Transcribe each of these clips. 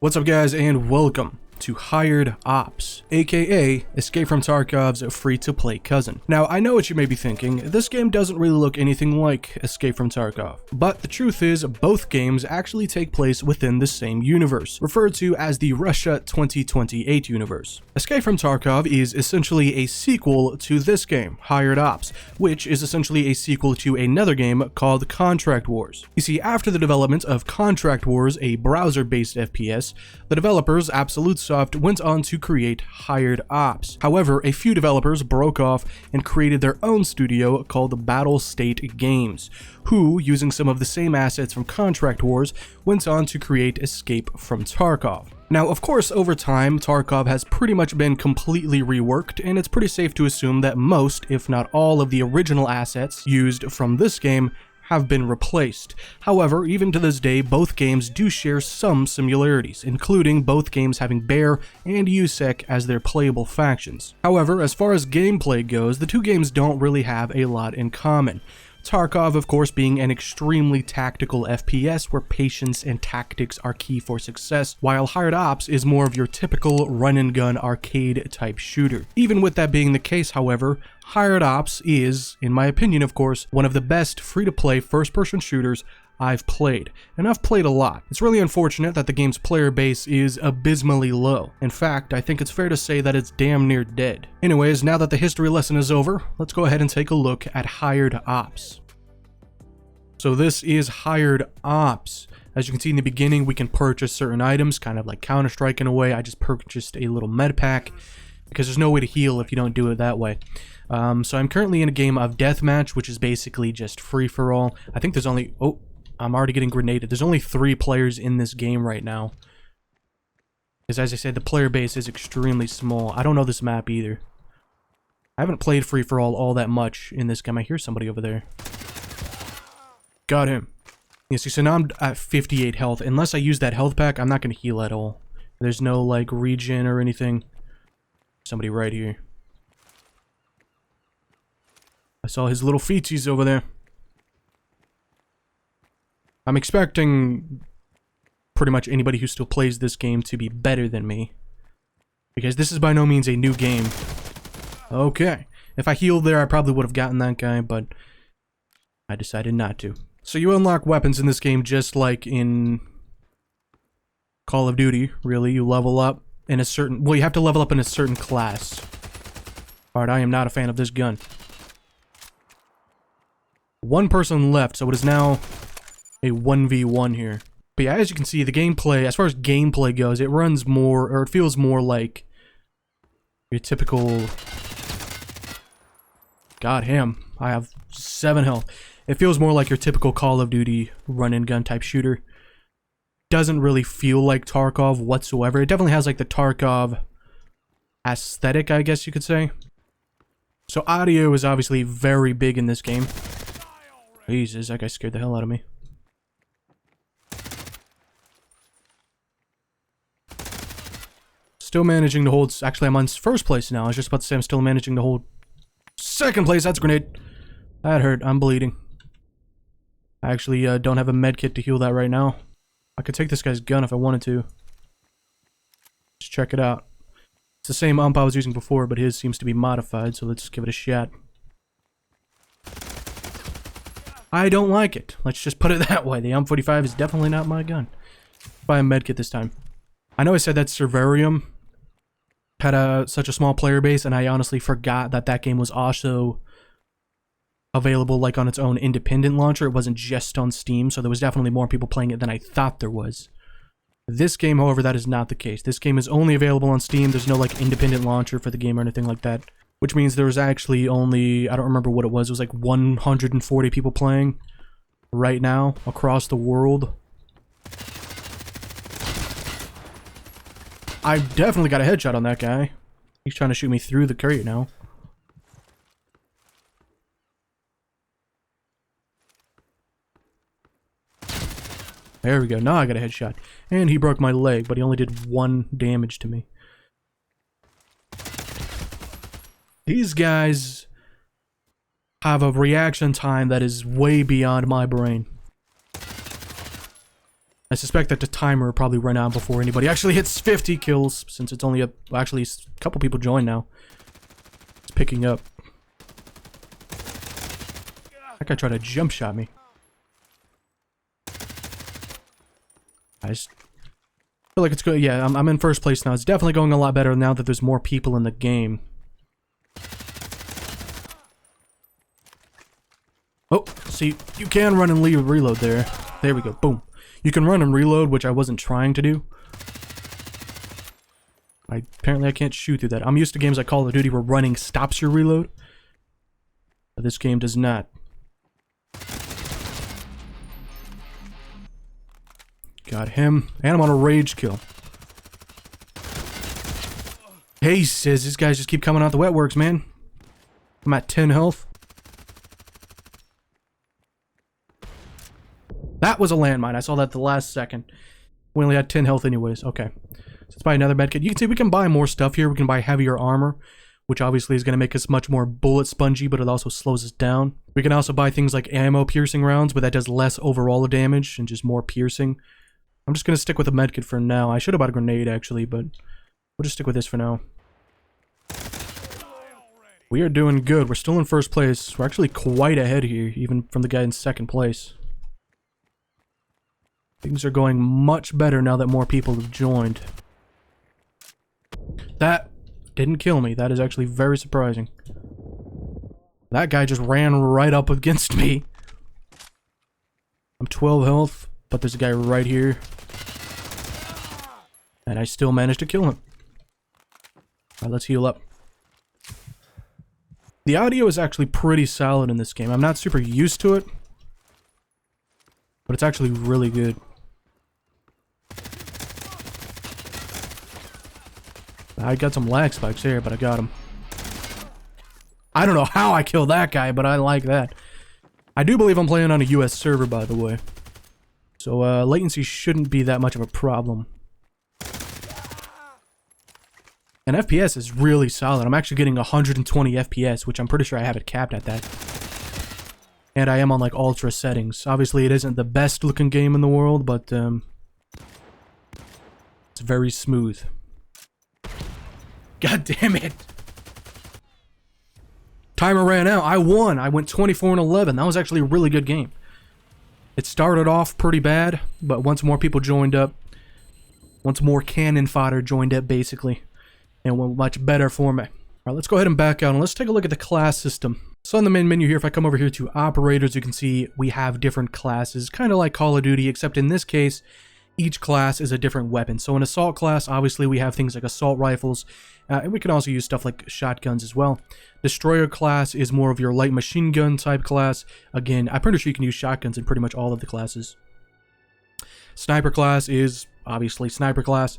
What's up guys, and welcome to Hired Ops, aka Escape From Tarkov's free-to-play cousin. Now, I know what you may be thinking, this game doesn't really look anything like Escape From Tarkov, but the truth is, both games actually take place within the same universe, referred to as the Russia 2028 universe. Escape From Tarkov is essentially a sequel to this game, Hired Ops, which is essentially a sequel to another game called Contract Wars. You see, after the development of Contract Wars, a browser-based FPS, the developers, Absolute Soft, went on to create Hired Ops. However, a few developers broke off and created their own studio called Battle State Games, who, using some of the same assets from Contract Wars, went on to create Escape From Tarkov. Now, of course, over time, Tarkov has pretty much been completely reworked, and it's pretty safe to assume that most, if not all, of the original assets used from this game have been replaced. However, even to this day, both games do share some similarities, including both games having Bear and USEC as their playable factions. However, as far as gameplay goes, the two games don't really have a lot in common. Tarkov, of course, being an extremely tactical FPS where patience and tactics are key for success, while Hired Ops is more of your typical run-and-gun arcade-type shooter. Even with that being the case, however, Hired Ops is, in my opinion of course, one of the best free-to-play first-person shooters I've played, and I've played a lot. It's really unfortunate that the game's player base is abysmally low. In fact, I think it's fair to say that it's damn near dead. Anyways, now that the history lesson is over, let's go ahead and take a look at Hired Ops. So this is Hired Ops. As you can see in the beginning, we can purchase certain items, kind of like Counter-Strike in a way. I just purchased a little med pack, because there's no way to heal if you don't do it that way. So I'm currently in a game of Deathmatch, which is basically just free-for-all. I think there's only... Oh, I'm already getting grenaded. There's only 3 players in this game right now. Because as I said, the player base is extremely small. I don't know this map either. I haven't played free-for-all all that much in this game. I hear somebody over there. Got him. You see, so now I'm at 58 health. Unless I use that health pack, I'm not going to heal at all. There's no, like, regen or anything. Somebody right here. I saw his little feetsies over there. I'm expecting pretty much anybody who still plays this game to be better than me, because this is by no means a new game. Okay. If I healed there, I probably would have gotten that guy, but I decided not to. So you unlock weapons in this game just like in Call of Duty, really. You level up in a certain... Well, you have to level up in a certain class. Alright, I am not a fan of this gun. One person left, so it is now a 1v1 here. But yeah, as you can see, the gameplay, as far as gameplay goes, it runs more, or it feels more like your typical... God damn, I have 7 health. It feels more like your typical Call of Duty run-and-gun type shooter. Doesn't really feel like Tarkov whatsoever. It definitely has like the Tarkov aesthetic, I guess you could say. So audio is obviously very big in this game. Jesus, that guy scared the hell out of me. Still managing to hold... Actually, I'm on first place now. I was just about to say I'm still managing to hold second place. That's a grenade. That hurt. I'm bleeding. I actually don't have a med kit to heal that right now. I could take this guy's gun if I wanted to. Let's check it out. It's the same ump I was using before, but his seems to be modified, so let's give it a shot. I don't like it. Let's just put it that way. The M45 is definitely not my gun. Buy a med kit this time. I know I said that Servarium had such a small player base, and I honestly forgot that that game was also available like on its own independent launcher. It wasn't just on Steam, so there was definitely more people playing it than I thought there was. This game, however, that is not the case. This game is only available on Steam. There's no like independent launcher for the game or anything like that, which means there was actually only, I don't remember what it was like 140 people playing right now across the world. I definitely got a headshot on that guy. He's trying to shoot me through the crate now. There we go. Now I got a headshot. And he broke my leg, but he only did 1 damage to me. These guys have a reaction time that is way beyond my brain. I suspect that the timer will probably run out before anybody actually hits 50 kills, since it's only well, actually a couple people joined now. It's picking up. That guy tried to jump shot me. I just feel like it's good. Yeah, I'm in first place now. It's definitely going a lot better now that there's more people in the game. Oh, see, you can run and reload there. There we go. Boom. You can run and reload, which I wasn't trying to do. Apparently I can't shoot through that. I'm used to games like Call of Duty where running stops your reload. But this game does not. Got him. And I'm on a rage kill. Hey, says these guys just keep coming out the wet works, man. I'm at 10 health. That was a landmine. I saw that at the last second. We only had 10 health anyways. Okay. So let's buy another medkit. You can see we can buy more stuff here. We can buy heavier armor, which obviously is going to make us much more bullet spongy, but it also slows us down. We can also buy things like ammo piercing rounds, but that does less overall damage and just more piercing. I'm just going to stick with a medkit for now. I should have bought a grenade, actually, but we'll just stick with this for now. We are doing good. We're still in first place. We're actually quite ahead here, even from the guy in second place. Things are going much better now that more people have joined. That didn't kill me. That is actually very surprising. That guy just ran right up against me. I'm 12 health, but there's a guy right here. And I still managed to kill him. Alright, let's heal up. The audio is actually pretty solid in this game. I'm not super used to it, but it's actually really good. I got some lag spikes here, but I got him. I don't know how I killed that guy, but I like that. I do believe I'm playing on a US server, by the way. So latency shouldn't be that much of a problem. And FPS is really solid. I'm actually getting 120 FPS, which I'm pretty sure I have it capped at that. And I am on like ultra settings. Obviously it isn't the best looking game in the world, but it's very smooth. God damn it. Timer ran out. I won. I went 24-11. That was actually a really good game. It started off pretty bad, but once more people joined up, once more cannon fodder joined up basically, and went much better for me. Alright, let's go ahead and back out and let's take a look at the class system. So on the main menu here, if I come over here to operators, you can see we have different classes, kind of like Call of Duty, except in this case, each class is a different weapon. So in assault class, obviously we have things like assault rifles, and we can also use stuff like shotguns as well. Destroyer class is more of your light machine gun type class. Again, I'm pretty sure you can use shotguns in pretty much all of the classes. Sniper class is obviously sniper class.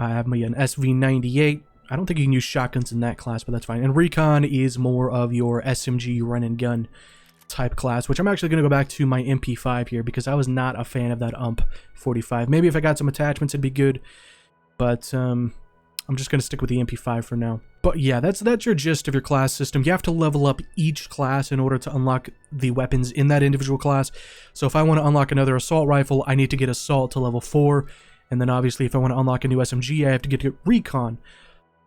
I have me an SV98. I don't think you can use shotguns in that class, but that's fine. And recon is more of your SMG run and gun type class, which I'm actually going to go back to my MP5 here because I was not a fan of that UMP45. Maybe if I got some attachments it'd be good, but I'm just going to stick with the MP5 for now. But yeah, that's your gist of your class system. You have to level up each class in order to unlock the weapons in that individual class. So if I want to unlock another assault rifle, I need to get assault to level 4, and then obviously if I want to unlock a new SMG, I have to get recon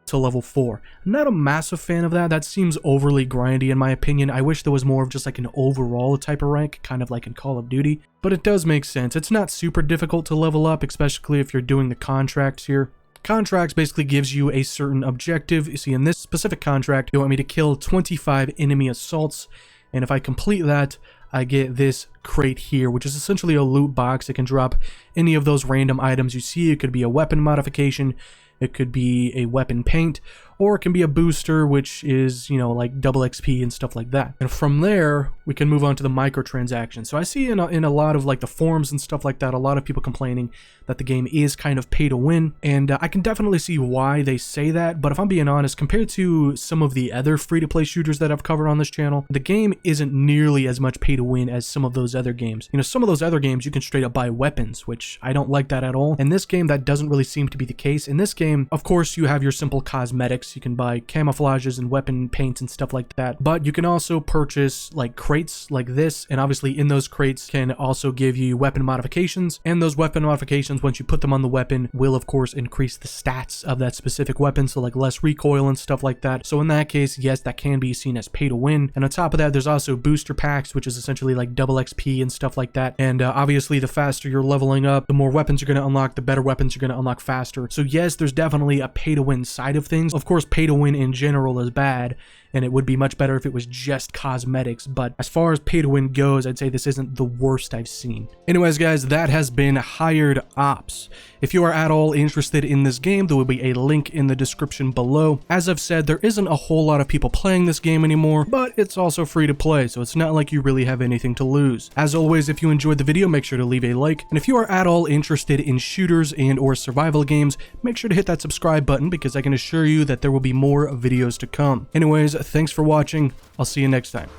to level 4. I'm not a massive fan of that. That seems overly grindy in my opinion. I wish there was more of just like an overall type of rank, kind of like in Call of Duty, but it does make sense. It's not super difficult to level up, especially if you're doing the contracts here. Contracts basically gives you a certain objective. You see, in this specific contract, they want me to kill 25 enemy assaults, and if I complete that, I get this crate here, which is essentially a loot box. It can drop any of those random items you see. It could be a weapon modification, it could be a weapon paint, or it can be a booster, which is, you know, like double XP and stuff like that. And from there, we can move on to the microtransactions. So I see in a lot of like the forums and stuff like that, a lot of people complaining that the game is kind of pay to win. And I can definitely see why they say that. But if I'm being honest, compared to some of the other free-to-play shooters that I've covered on this channel, the game isn't nearly as much pay to win as some of those other games. You know, some of those other games, you can straight up buy weapons, which I don't like that at all. In this game, that doesn't really seem to be the case. In this game, of course, you have your simple cosmetics. cosmetics, you can buy camouflages and weapon paints and stuff like that. But you can also purchase like crates like this, and obviously in those crates can also give you weapon modifications, and those weapon modifications, once you put them on the weapon, will of course increase the stats of that specific weapon, so like less recoil and stuff like that. So in that case, yes, that can be seen as pay to win. And on top of that, there's also booster packs, which is essentially like double XP and stuff like that. And obviously the faster you're leveling up, the more weapons you're going to unlock, the better weapons you're going to unlock faster. So yes, there's definitely a pay to win side of things. Of course, pay to win in general is bad, and it would be much better if it was just cosmetics, but as far as pay to win goes, I'd say this isn't the worst I've seen. Anyways guys, that has been Hired Ops. If you are at all interested in this game, there will be a link in the description below. As I've said, there isn't a whole lot of people playing this game anymore, but it's also free to play, so it's not like you really have anything to lose. As always, if you enjoyed the video, make sure to leave a like, and if you are at all interested in shooters and or survival games, make sure to hit that subscribe button, because I can assure you that there will be more videos to come. Anyways, thanks for watching. I'll see you next time.